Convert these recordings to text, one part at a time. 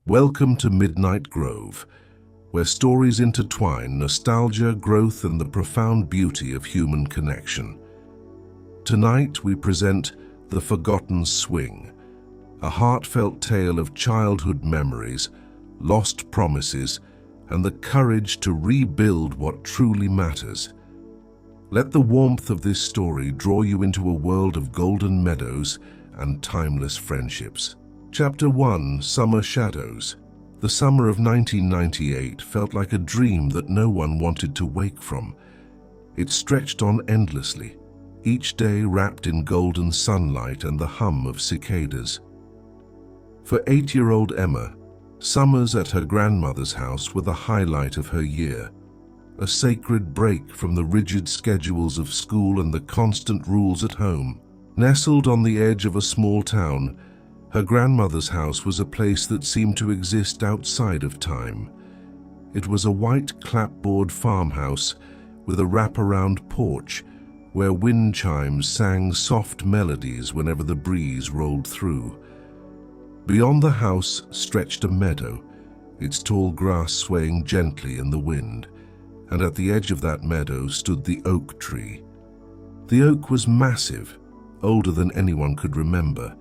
Welcome to Midnight Grove, where stories intertwine nostalgia, growth, and the profound beauty of human connection. Tonight we present The Forgotten Swing, a heartfelt tale of childhood memories, lost promises, and the courage to rebuild what truly matters. Let the warmth of this story draw you into a world of golden meadows and timeless friendships. Chapter 1: Summer Shadows. The summer of 1998 felt like a dream that no one wanted to wake from. It stretched on endlessly, each day wrapped in golden sunlight and the hum of cicadas. For 8-year-old Emma, summers at her grandmother's house were the highlight of her year, a sacred break from the rigid schedules of school and the constant rules at home. Nestled on the edge of a small town, her grandmother's house was a place that seemed to exist outside of time. It was a white clapboard farmhouse with a wraparound porch where wind chimes sang soft melodies whenever the breeze rolled through. Beyond the house stretched a meadow, its tall grass swaying gently in the wind, and at the edge of that meadow stood the oak tree. The oak was massive, older than anyone could remember.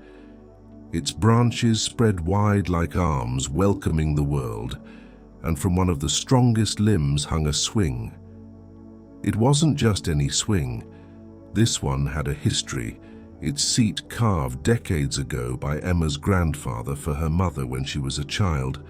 Its branches spread wide like arms welcoming the world, and from one of the strongest limbs hung a swing. It wasn't just any swing. This one had a history, its seat carved decades ago by Emma's grandfather for her mother when she was a child.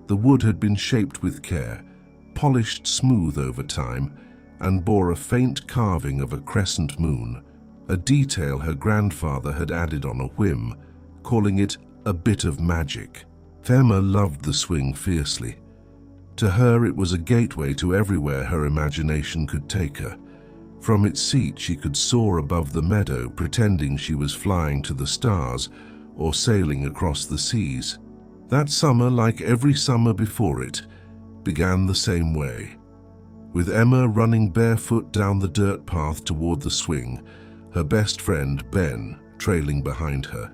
The wood had been shaped with care, polished smooth over time, and bore a faint carving of a crescent moon, a detail her grandfather had added on a whim, calling it a bit of magic. Emma loved the swing fiercely. To her it was a gateway to everywhere her imagination could take her. From its seat she could soar above the meadow, pretending she was flying to the stars or sailing across the seas. That summer, like every summer before it, began the same way, with Emma running barefoot down the dirt path toward the swing, her best friend, Ben, trailing behind her.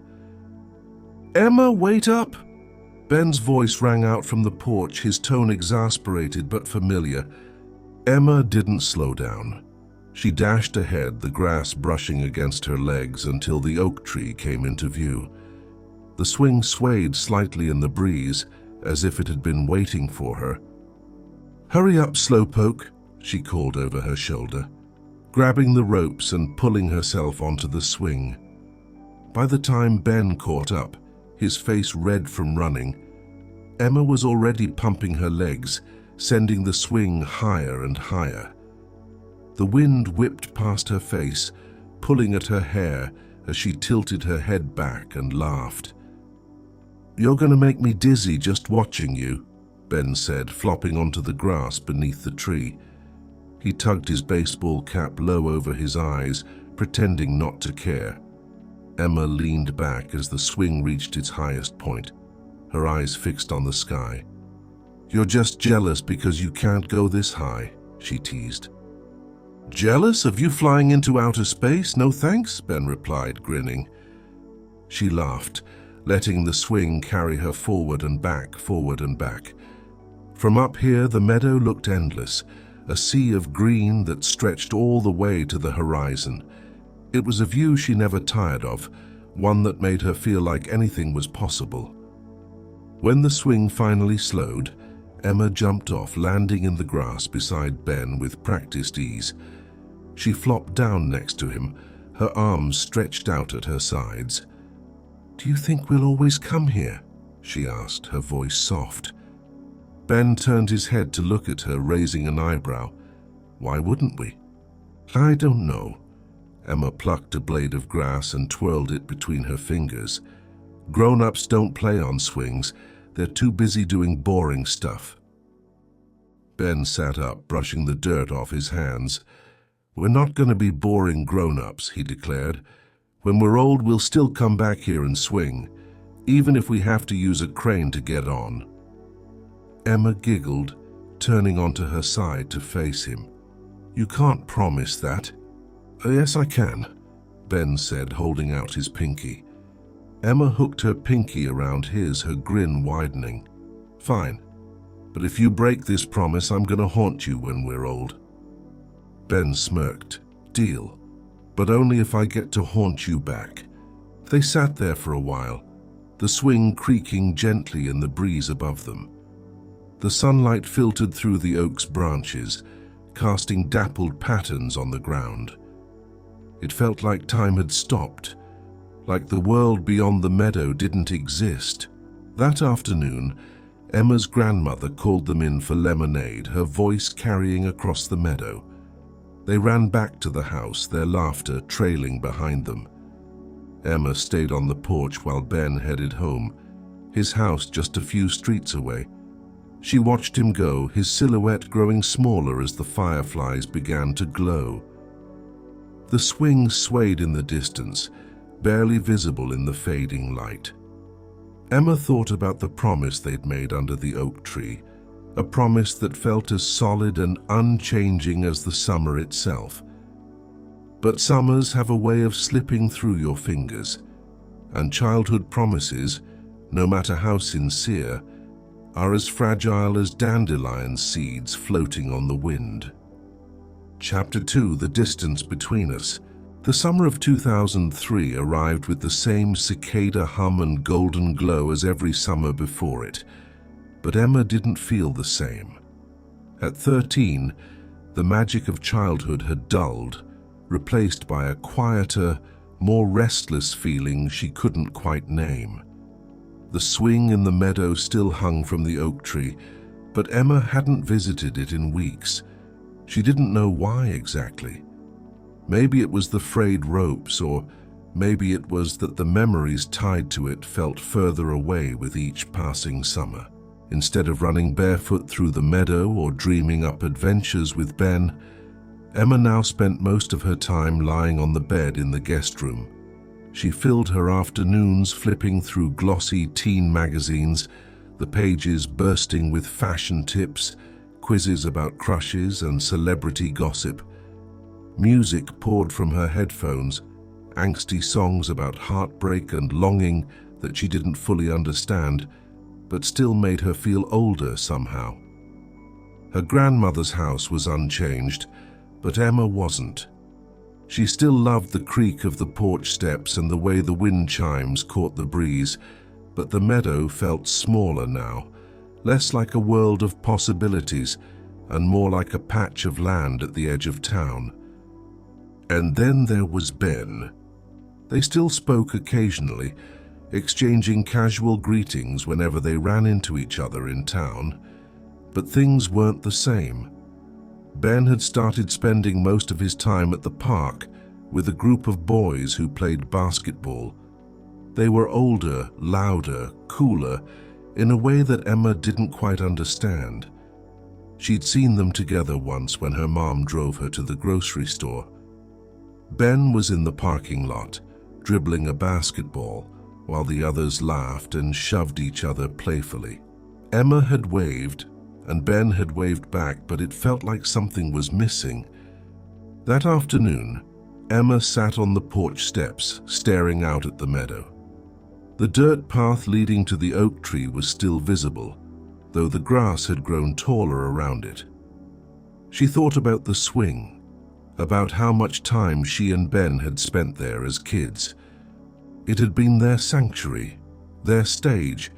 "Emma, wait up!" Ben's voice rang out from the porch, his tone exasperated but familiar. Emma didn't slow down. She dashed ahead, the grass brushing against her legs until the oak tree came into view. The swing swayed slightly in the breeze, as if it had been waiting for her. "Hurry up, slowpoke," she called over her shoulder, grabbing the ropes and pulling herself onto the swing. By the time Ben caught up, his face red from running, Emma was already pumping her legs, sending the swing higher and higher. The wind whipped past her face, pulling at her hair as she tilted her head back and laughed. "You're going to make me dizzy just watching you," Ben said, flopping onto the grass beneath the tree. He tugged his baseball cap low over his eyes, pretending not to care. Emma leaned back as the swing reached its highest point, her eyes fixed on the sky. "You're just jealous because you can't go this high," she teased. "Jealous of you flying into outer space? No thanks," Ben replied, grinning. She laughed, letting the swing carry her forward and back, forward and back. From up here, the meadow looked endless, a sea of green that stretched all the way to the horizon. It was a view she never tired of, one that made her feel like anything was possible. When the swing finally slowed, Emma jumped off, landing in the grass beside Ben with practiced ease. She flopped down next to him, her arms stretched out at her sides. "Do you think we'll always come here?" she asked, her voice soft. Ben turned his head to look at her, raising an eyebrow. "Why wouldn't we?" "I don't know." Emma plucked a blade of grass and twirled it between her fingers. "Grown-ups don't play on swings. They're too busy doing boring stuff." Ben sat up, brushing the dirt off his hands. "We're not going to be boring grown-ups," he declared. "When we're old, we'll still come back here and swing, even if we have to use a crane to get on." Emma giggled, turning onto her side to face him. "You can't promise that." "Yes, I can," Ben said, holding out his pinky. Emma hooked her pinky around his, her grin widening. "Fine, but if you break this promise, I'm gonna haunt you when we're old." Ben smirked. "Deal, but only if I get to haunt you back." They sat there for a while, the swing creaking gently in the breeze above them. The sunlight filtered through the oak's branches, casting dappled patterns on the ground. It felt like time had stopped, like the world beyond the meadow didn't exist. That afternoon, Emma's grandmother called them in for lemonade, her voice carrying across the meadow. They ran back to the house, their laughter trailing behind them. Emma stayed on the porch while Ben headed home, his house just a few streets away. She watched him go, his silhouette growing smaller as the fireflies began to glow. The swing swayed in the distance, barely visible in the fading light. Emma thought about the promise they'd made under the oak tree, a promise that felt as solid and unchanging as the summer itself. But summers have a way of slipping through your fingers, and childhood promises, no matter how sincere, are as fragile as dandelion seeds floating on the wind. Chapter 2: The Distance Between Us. The summer of 2003 arrived with the same cicada hum and golden glow as every summer before it, but Emma didn't feel the same. At 13, the magic of childhood had dulled, replaced by a quieter, more restless feeling she couldn't quite name. The swing in the meadow still hung from the oak tree, but Emma hadn't visited it in weeks. She didn't know why exactly. Maybe it was the frayed ropes, or maybe it was that the memories tied to it felt further away with each passing summer. Instead of running barefoot through the meadow or dreaming up adventures with Ben, Emma now spent most of her time lying on the bed in the guest room. She filled her afternoons flipping through glossy teen magazines, the pages bursting with fashion tips, quizzes about crushes and celebrity gossip. Music poured from her headphones, angsty songs about heartbreak and longing that she didn't fully understand, but still made her feel older somehow. Her grandmother's house was unchanged, but Emma wasn't. She still loved the creak of the porch steps and the way the wind chimes caught the breeze, but the meadow felt smaller now, less like a world of possibilities and more like a patch of land at the edge of town. And then there was Ben. They still spoke occasionally, exchanging casual greetings whenever they ran into each other in town, but things weren't the same. Ben had started spending most of his time at the park with a group of boys who played basketball. They were older, louder, cooler, in a way that Emma didn't quite understand. She'd seen them together once when her mom drove her to the grocery store. Ben was in the parking lot, dribbling a basketball, while the others laughed and shoved each other playfully. Emma had waved, and Ben had waved back, but it felt like something was missing. That afternoon, Emma sat on the porch steps, staring out at the meadow. The dirt path leading to the oak tree was still visible, though the grass had grown taller around it. She thought about the swing, about how much time she and Ben had spent there as kids. It had been their sanctuary, their stage,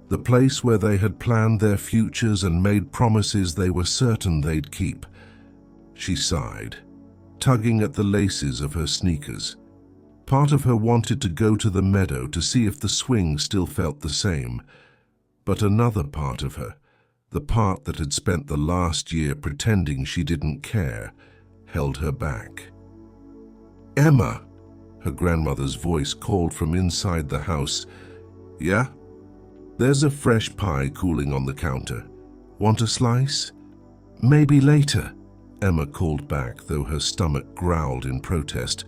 the place where they had planned their futures and made promises they were certain they'd keep. She sighed, tugging at the laces of her sneakers. Part of her wanted to go to the meadow to see if the swing still felt the same, but another part of her, the part that had spent the last year pretending she didn't care, held her back. "Emma!" Her grandmother's voice called from inside the house. "Yeah? There's a fresh pie cooling on the counter. Want a slice?" "Maybe later," Emma called back, though her stomach growled in protest.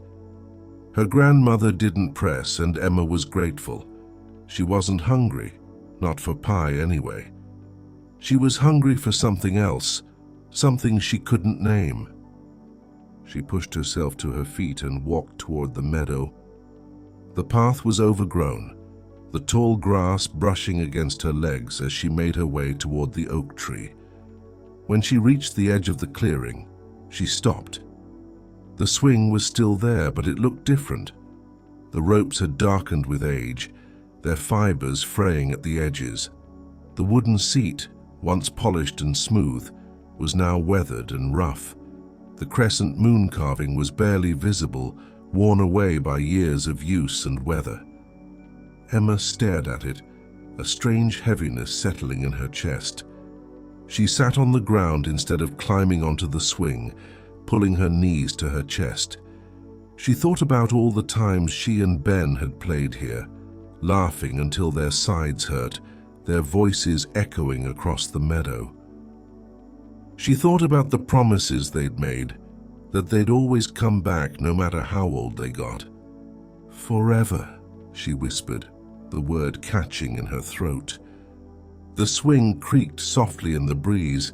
Her grandmother didn't press, and Emma was grateful. She wasn't hungry, not for pie anyway. She was hungry for something else, something she couldn't name. She pushed herself to her feet and walked toward the meadow. The path was overgrown, the tall grass brushing against her legs as she made her way toward the oak tree. When she reached the edge of the clearing, she stopped. The swing was still there, but it looked different. The ropes had darkened with age, their fibers fraying at the edges. The wooden seat, once polished and smooth, was now weathered and rough. The crescent moon carving was barely visible, worn away by years of use and weather. Emma stared at it, a strange heaviness settling in her chest. She sat on the ground instead of climbing onto the swing, pulling her knees to her chest. She thought about all the times she and Ben had played here, laughing until their sides hurt, their voices echoing across the meadow. She thought about the promises they'd made, that they'd always come back no matter how old they got. "Forever," she whispered, the word catching in her throat. The swing creaked softly in the breeze,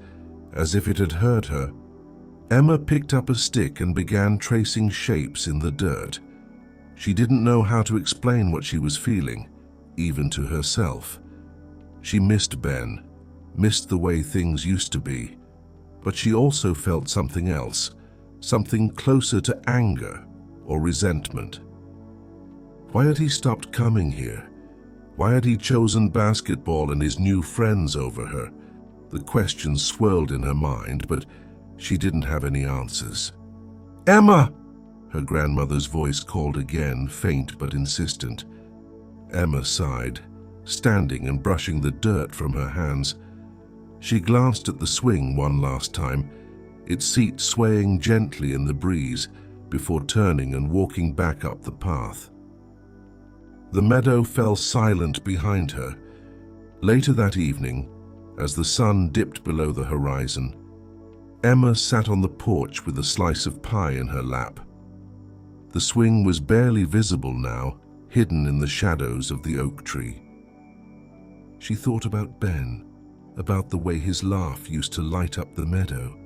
as if it had heard her. Emma picked up a stick and began tracing shapes in the dirt. She didn't know how to explain what she was feeling, even to herself. She missed Ben, missed the way things used to be, but she also felt something else, something closer to anger or resentment. Why had he stopped coming here? Why had he chosen basketball and his new friends over her? The questions swirled in her mind, but she didn't have any answers. "Emma!" Her grandmother's voice called again, faint but insistent. Emma sighed, standing and brushing the dirt from her hands. She glanced at the swing one last time, its seat swaying gently in the breeze, before turning and walking back up the path. The meadow fell silent behind her. Later that evening, as the sun dipped below the horizon, Emma sat on the porch with a slice of pie in her lap. The swing was barely visible now, hidden in the shadows of the oak tree. She thought about Ben, about the way his laugh used to light up the meadow.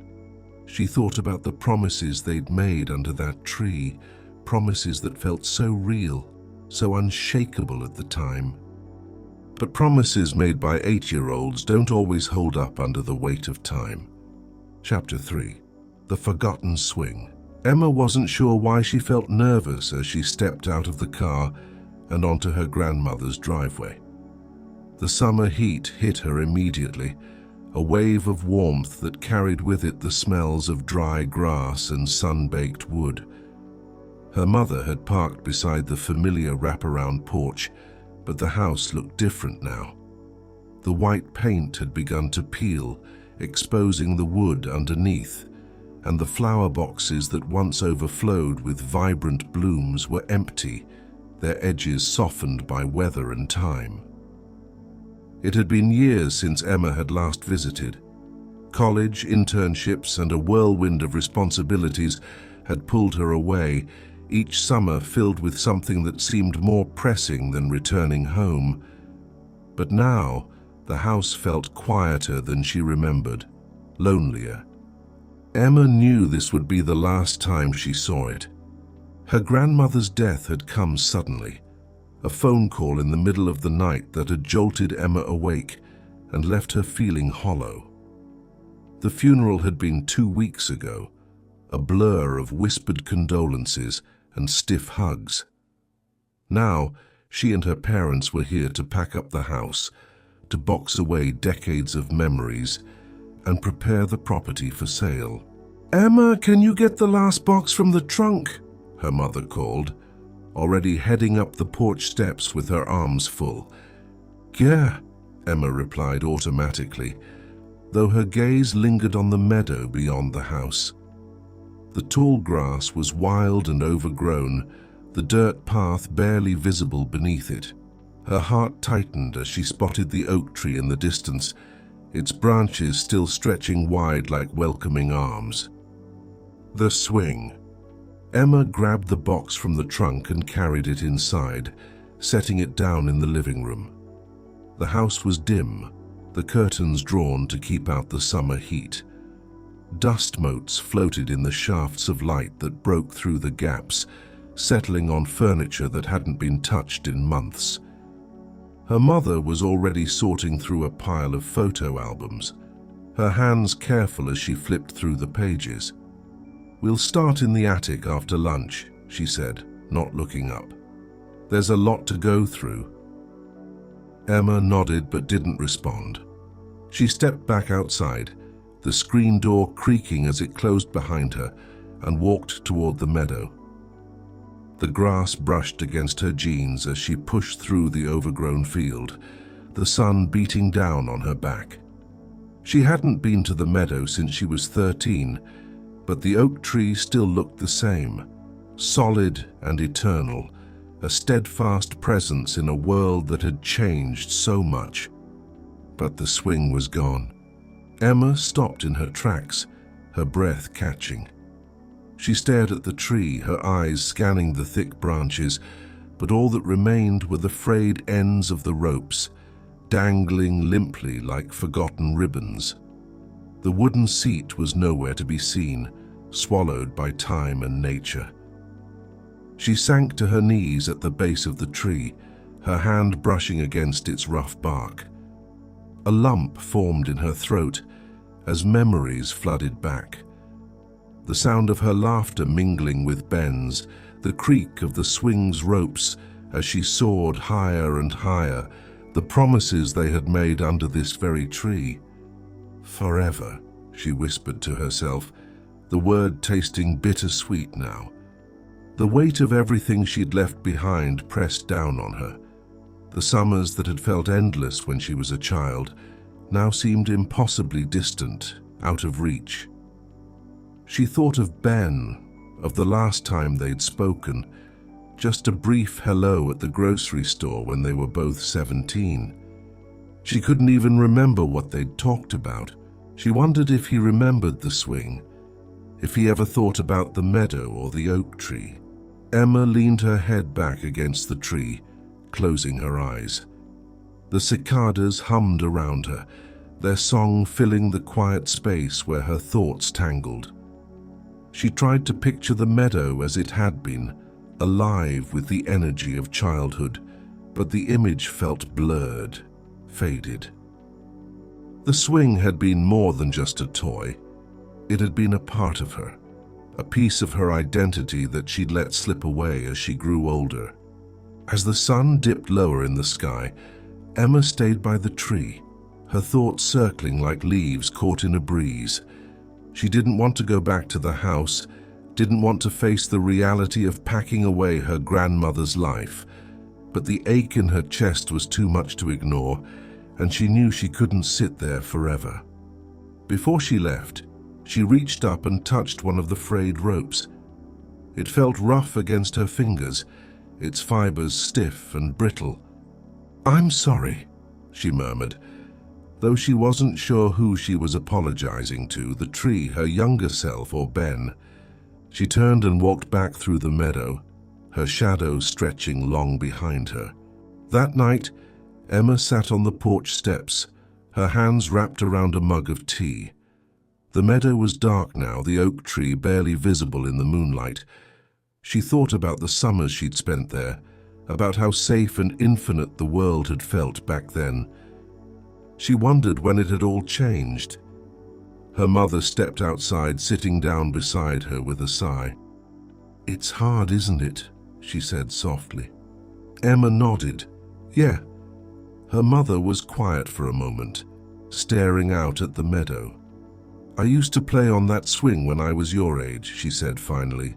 She thought about the promises they'd made under that tree, promises that felt so real, so unshakable at the time. But promises made by 8-year-olds don't always hold up under the weight of time. Chapter 3. The Forgotten Swing. Emma wasn't sure why she felt nervous as she stepped out of the car and onto her grandmother's driveway. The summer heat hit her immediately, a wave of warmth that carried with it the smells of dry grass and sun-baked wood. Her mother had parked beside the familiar wraparound porch, but the house looked different now. The white paint had begun to peel, exposing the wood underneath, and the flower boxes that once overflowed with vibrant blooms were empty, their edges softened by weather and time. It had been years since Emma had last visited. College, internships, and a whirlwind of responsibilities had pulled her away, each summer filled with something that seemed more pressing than returning home. But now, the house felt quieter than she remembered, lonelier. Emma knew this would be the last time she saw it. Her grandmother's death had come suddenly, a phone call in the middle of the night that had jolted Emma awake and left her feeling hollow. The funeral had been 2 weeks ago, a blur of whispered condolences and stiff hugs. Now, she and her parents were here to pack up the house, to box away decades of memories, and prepare the property for sale. "Emma, can you get the last box from the trunk?" her mother called, already heading up the porch steps with her arms full. "Yeah," Emma replied automatically, though her gaze lingered on the meadow beyond the house. The tall grass was wild and overgrown, the dirt path barely visible beneath it. Her heart tightened as she spotted the oak tree in the distance, its branches still stretching wide like welcoming arms. The swing. Emma grabbed the box from the trunk and carried it inside, setting it down in the living room. The house was dim, the curtains drawn to keep out the summer heat. Dust motes floated in the shafts of light that broke through the gaps, settling on furniture that hadn't been touched in months. Her mother was already sorting through a pile of photo albums, her hands careful as she flipped through the pages. "We'll start in the attic after lunch," she said, not looking up. "There's a lot to go through." Emma nodded but didn't respond. She stepped back outside, the screen door creaking as it closed behind her, and walked toward the meadow. The grass brushed against her jeans as she pushed through the overgrown field, the sun beating down on her back. She hadn't been to the meadow since she was 13, but the oak tree still looked the same, solid and eternal, a steadfast presence in a world that had changed so much. But the swing was gone. Emma stopped in her tracks, her breath catching. She stared at the tree, her eyes scanning the thick branches, but all that remained were the frayed ends of the ropes, dangling limply like forgotten ribbons. The wooden seat was nowhere to be seen, swallowed by time and nature. She sank to her knees at the base of the tree, her hand brushing against its rough bark. A lump formed in her throat as memories flooded back. The sound of her laughter mingling with Ben's, the creak of the swing's ropes as she soared higher and higher, the promises they had made under this very tree. "Forever," she whispered to herself, the word tasting bittersweet now. The weight of everything she'd left behind pressed down on her. The summers that had felt endless when she was a child now seemed impossibly distant, out of reach. She thought of Ben, of the last time they'd spoken, just a brief hello at the grocery store when they were both 17. She couldn't even remember what they'd talked about. She wondered if he remembered the swing, if he ever thought about the meadow or the oak tree. Emma leaned her head back against the tree, closing her eyes. The cicadas hummed around her, their song filling the quiet space where her thoughts tangled. She tried to picture the meadow as it had been, alive with the energy of childhood, but the image felt blurred, faded. The swing had been more than just a toy. It had been a part of her, a piece of her identity that she'd let slip away as she grew older. As the sun dipped lower in the sky, Emma stayed by the tree, her thoughts circling like leaves caught in a breeze. She didn't want to go back to the house, didn't want to face the reality of packing away her grandmother's life, but the ache in her chest was too much to ignore, and she knew she couldn't sit there forever. Before she left, she reached up and touched one of the frayed ropes. It felt rough against her fingers, its fibers stiff and brittle. "I'm sorry," she murmured. Though she wasn't sure who she was apologizing to, the tree, her younger self, or Ben. She turned and walked back through the meadow, her shadow stretching long behind her. That night, Emma sat on the porch steps, her hands wrapped around a mug of tea. The meadow was dark now, the oak tree barely visible in the moonlight. She thought about the summers she'd spent there, about how safe and infinite the world had felt back then. She wondered when it had all changed. Her mother stepped outside, sitting down beside her with a sigh. "It's hard, isn't it?" she said softly. Emma nodded. "Yeah." Her mother was quiet for a moment, staring out at the meadow. "I used to play on that swing when I was your age," she said finally.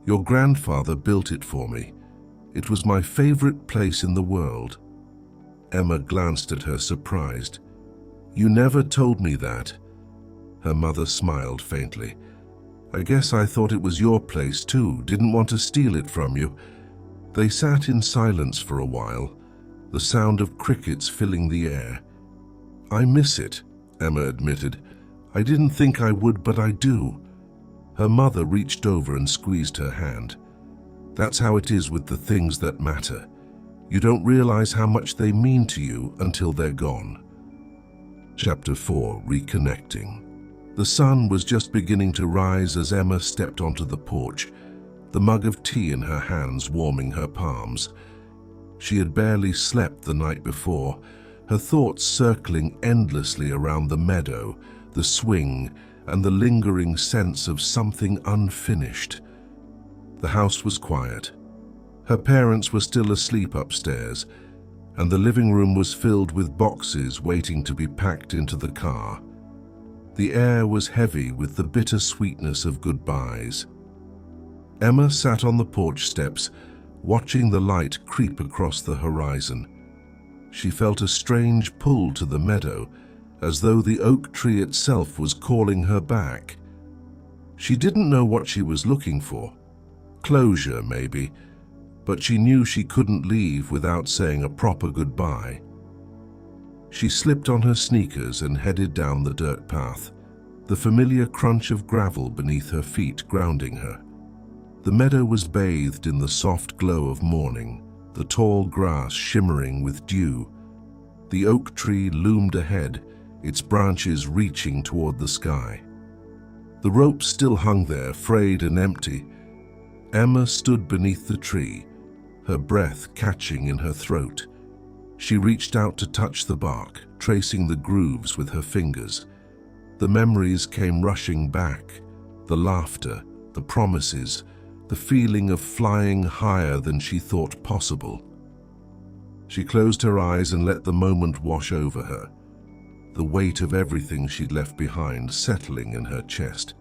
"Your grandfather built it for me. It was my favorite place in the world." Emma glanced at her, surprised. "You never told me that." Her mother smiled faintly. "I guess I thought it was your place too, didn't want to steal it from you." They sat in silence for a while, the sound of crickets filling the air. "I miss it," Emma admitted. "I didn't think I would, but I do." Her mother reached over and squeezed her hand. "That's how it is with the things that matter. You don't realize how much they mean to you until they're gone." Chapter 4, Reconnecting. The sun was just beginning to rise as Emma stepped onto the porch, the mug of tea in her hands warming her palms. She had barely slept the night before, her thoughts circling endlessly around the meadow, the swing, and the lingering sense of something unfinished. The house was quiet. Her parents were still asleep upstairs, and the living room was filled with boxes waiting to be packed into the car. The air was heavy with the bitter sweetness of goodbyes. Emma sat on the porch steps, watching the light creep across the horizon. She felt a strange pull to the meadow, as though the oak tree itself was calling her back. She didn't know what she was looking for. Closure, maybe, but she knew she couldn't leave without saying a proper goodbye. She slipped on her sneakers and headed down the dirt path, the familiar crunch of gravel beneath her feet grounding her. The meadow was bathed in the soft glow of morning, the tall grass shimmering with dew. The oak tree loomed ahead, its branches reaching toward the sky. The rope still hung there, frayed and empty. Emma stood beneath the tree, her breath catching in her throat. She reached out to touch the bark, tracing the grooves with her fingers. The memories came rushing back, the laughter, the promises, the feeling of flying higher than she thought possible. She closed her eyes and let the moment wash over her, the weight of everything she'd left behind settling in her chest.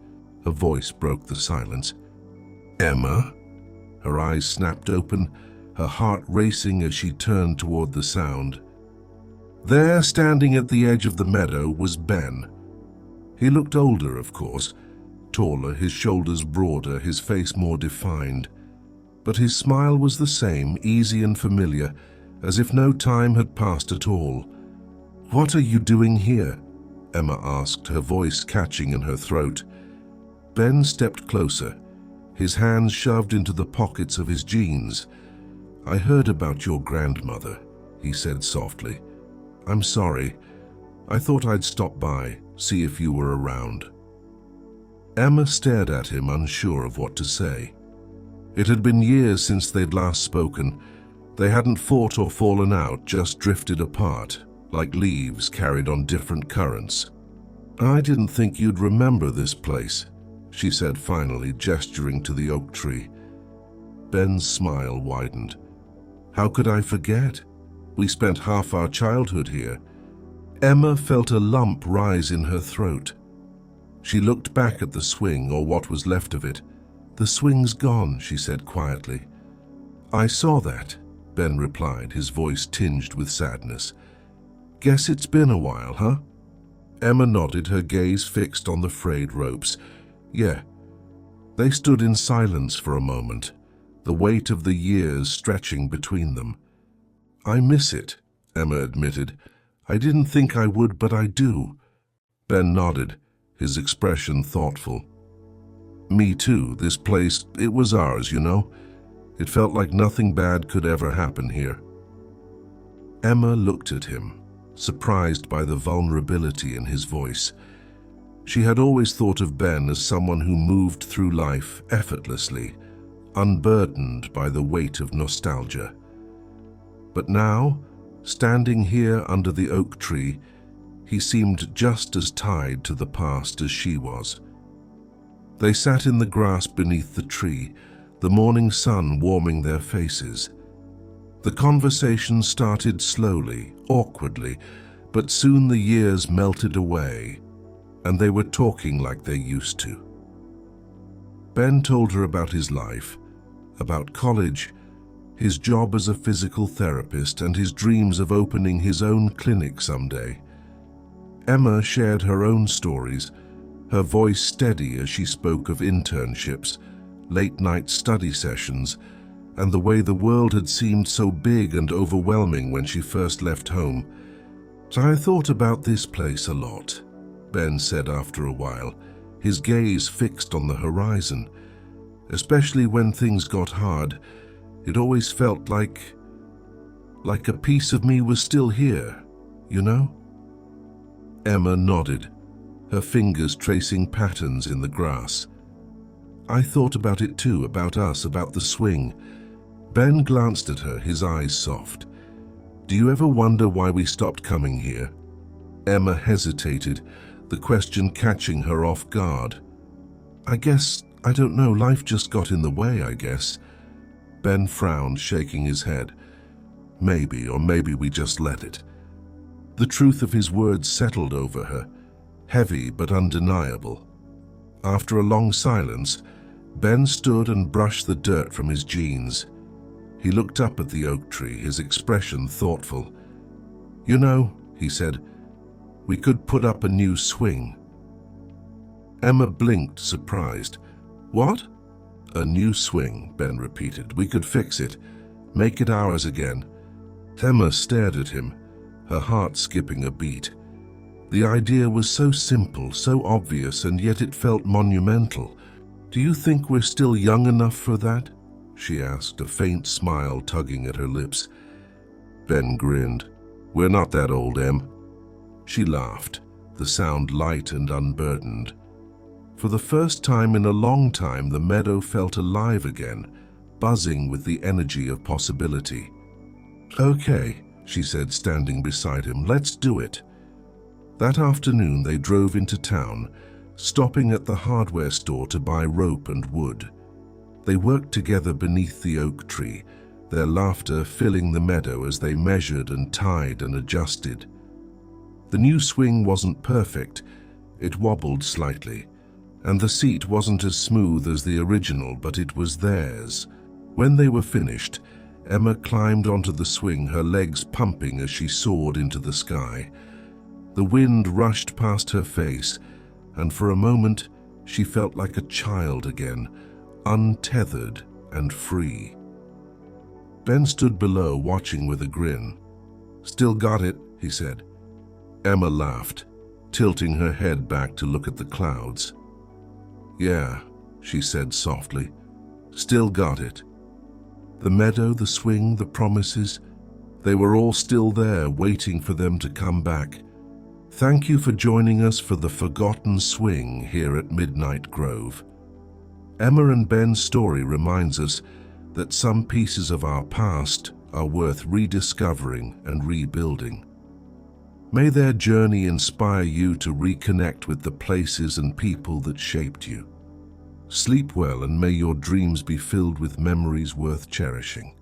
A voice broke the silence. "Emma?" Her eyes snapped open, her heart racing as she turned toward the sound. There, standing at the edge of the meadow, was Ben. He looked older, of course, taller, his shoulders broader, his face more defined. But his smile was the same, easy and familiar, as if no time had passed at all. "What are you doing here?" Emma asked, her voice catching in her throat. Ben stepped closer, his hands shoved into the pockets of his jeans. "I heard about your grandmother," he said softly. "I'm sorry. I thought I'd stop by, see if you were around." Emma stared at him, unsure of what to say. It had been years since they'd last spoken. They hadn't fought or fallen out, just drifted apart, like leaves carried on different currents. "I didn't think you'd remember this place," she said finally, gesturing to the oak tree. Ben's smile widened. "How could I forget? We spent half our childhood here." Emma felt a lump rise in her throat. She looked back at the swing, or what was left of it. "The swing's gone," she said quietly. "I saw that," Ben replied, his voice tinged with sadness. "Guess it's been a while, huh?" Emma nodded, her gaze fixed on the frayed ropes. "Yeah." They stood in silence for a moment, the weight of the years stretching between them. "I miss it," Emma admitted. "I didn't think I would, but I do." Ben nodded, his expression thoughtful. "Me too. This place, it was ours, you know. It felt like nothing bad could ever happen here." Emma looked at him, surprised by the vulnerability in his voice. She had always thought of Ben as someone who moved through life effortlessly, unburdened by the weight of nostalgia. But now, standing here under the oak tree, he seemed just as tied to the past as she was. They sat in the grass beneath the tree, the morning sun warming their faces. The conversation started slowly, awkwardly, but soon the years melted away, and they were talking like they used to. Ben told her about his life, about college, his job as a physical therapist, and his dreams of opening his own clinic someday. Emma shared her own stories, her voice steady as she spoke of internships, late-night study sessions, and the way the world had seemed so big and overwhelming when she first left home. "So I thought about this place a lot," Ben said after a while, his gaze fixed on the horizon. "Especially when things got hard, it always felt like a piece of me was still here, you know?" Emma nodded, her fingers tracing patterns in the grass. I thought about it too, about us, about the swing. Ben glanced at her, his eyes soft. Do you ever wonder why we stopped coming here? Emma hesitated, the question catching her off guard. I don't know, life just got in the way, I guess. Ben frowned, shaking his head. Maybe, or maybe we just let it. The truth of his words settled over her, heavy but undeniable. After a long silence, Ben stood and brushed the dirt from his jeans. He looked up at the oak tree, his expression thoughtful. You know, he said, we could put up a new swing. Emma blinked, surprised. What? A new swing, Ben repeated. We could fix it, make it ours again. Emma stared at him, her heart skipping a beat. The idea was so simple, so obvious, and yet it felt monumental. Do you think we're still young enough for that? She asked, a faint smile tugging at her lips. Ben grinned. We're not that old, Em. She laughed, the sound light and unburdened. For the first time in a long time, the meadow felt alive again, buzzing with the energy of possibility. Okay, she said, standing beside him, let's do it. That afternoon they drove into town, stopping at the hardware store to buy rope and wood. They worked together beneath the oak tree, their laughter filling the meadow as they measured and tied and adjusted. The new swing wasn't perfect, it wobbled slightly, and the seat wasn't as smooth as the original, but it was theirs. When they were finished, Emma climbed onto the swing, her legs pumping as she soared into the sky. The wind rushed past her face, and for a moment she felt like a child again, untethered and free. Ben stood below, watching with a grin. Still got it, he said. Emma laughed, tilting her head back to look at the clouds. Yeah, she said softly. Still got it. The meadow, the swing, the promises, they were all still there, waiting for them to come back. Thank you for joining us for the Forgotten Swing here at Midnight Grove. Emma and Ben's story reminds us that some pieces of our past are worth rediscovering and rebuilding. May their journey inspire you to reconnect with the places and people that shaped you. Sleep well, and may your dreams be filled with memories worth cherishing.